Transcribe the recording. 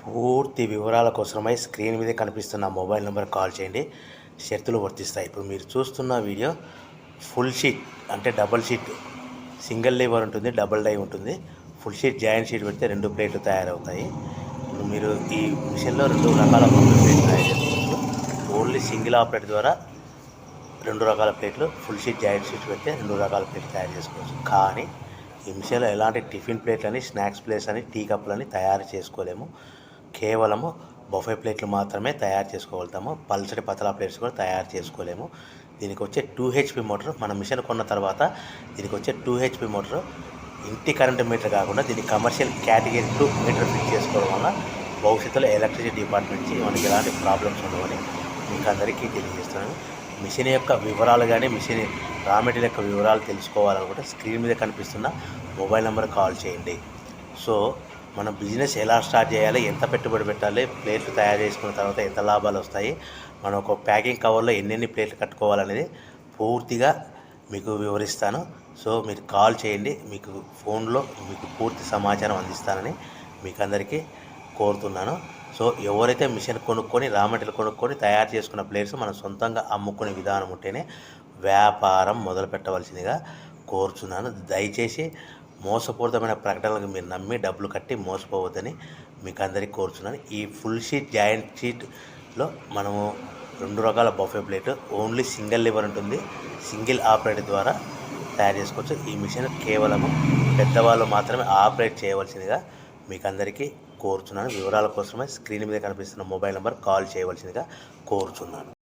పూర్తి వివరాల కోసమై స్క్రీన్ మీద కనిపిస్తున్న మొబైల్ నెంబర్ కాల్ చేయండి. షరతులు వర్తిస్తాయి. ఇప్పుడు మీరు చూస్తున్న వీడియో ఫుల్ షీట్ అంటే డబుల్ షీట్, సింగిల్ లివర్ ఉంటుంది, డబుల్ డై ఉంటుంది. ఫుల్ షీట్ జాయింట్ షీట్ పెడితే 2 ప్లేట్లు తయారవుతాయి. ఇప్పుడు మీరు ఈ మిషన్లో 2 రకాల ప్లేట్లు తయారు చేసుకోవచ్చు. ఓన్లీ సింగిల్ ఆపరేట్ ద్వారా 2 రకాల ప్లేట్లు, ఫుల్ షీట్ జాయింట్ షీట్ పెడితే 2 రకాల ప్లేట్లు తయారు చేసుకోవచ్చు. కానీ ఈ మిషన్లో ఎలాంటి టిఫిన్ ప్లేట్లని, స్నాక్స్ ప్లేట్స్ అని, టీ కప్పులని తయారు చేసుకోలేము. కేవలము బఫే ప్లేట్లు మాత్రమే తయారు చేసుకోగలుగుతాము. పల్చటి పతలా ప్లేట్స్ కూడా తయారు చేసుకోలేము. దీనికి వచ్చే 2 HP మోటార్, మన మిషన్ కొన్న తర్వాత దీనికి వచ్చే 2 HP మోటార్ ఇంటి కరెంటు మీటర్ కాకుండా దీనికి కమర్షియల్ కేటగిరీ 2 మీటర్ ఫిట్ చేసుకోవడం వల్ల భవిష్యత్తులో ఎలక్ట్రిసిటీ డిపార్ట్మెంట్ నుంచి మనకి ఎలాంటి ప్రాబ్లమ్స్ ఉండవని మీకు అందరికీ తెలియజేస్తున్నాను. మిషన్ యొక్క వివరాలు కానీ, మిషన్ రా మెటీరియల్ యొక్క వివరాలు తెలుసుకోవాలనుకుంటే స్క్రీన్ మీద కనిపిస్తున్న మొబైల్ నెంబర్ కాల్ చేయండి. సో మన బిజినెస్ ఎలా స్టార్ట్ చేయాలి, ఎంత పెట్టుబడి పెట్టాలి, ప్లేట్లు తయారు చేసుకున్న తర్వాత ఎంత లాభాలు వస్తాయి, మనం ఒక ప్యాకింగ్ కవర్లో ఎన్నెన్ని ప్లేట్లు కట్టుకోవాలనేది పూర్తిగా మీకు వివరిస్తాను. సో మీరు కాల్ చేయండి, మీకు ఫోన్లో మీకు పూర్తి సమాచారం అందిస్తానని మీకు అందరికీ కోరుతున్నాను. సో ఎవరైతే మిషన్ కొనుక్కొని, రా మెటీరియల్ కొనుక్కొని తయారు చేసుకున్న ప్లేట్స్ మనం సొంతంగా అమ్ముకునే విధానం ఉంటేనే వ్యాపారం మొదలు పెట్టవలసిందిగా కోరుచున్నాను. దయచేసి మోసపూరితమైన ప్రకటనలకు మీరు నమ్మి డబ్బులు కట్టి మోసపోవద్దని మీకు అందరికీ కోరుచున్నాను. ఈ ఫుల్ షీట్ జాయింట్ షీట్లో మనము 2 రకాల buffet plate, only single liver ఉంటుంది, సింగిల్ ఆపరేట్ ద్వారా తయారు చేసుకోవచ్చు. ఈ మిషన్ కేవలము పెద్దవాళ్ళు మాత్రమే ఆపరేట్ చేయవలసిందిగా మీకు అందరికీ కోరుచున్నాను. వివరాల కోసమే స్క్రీన్ మీద కనిపిస్తున్న మొబైల్ నెంబర్ కాల్ చేయవలసిందిగా కోరుచున్నాను.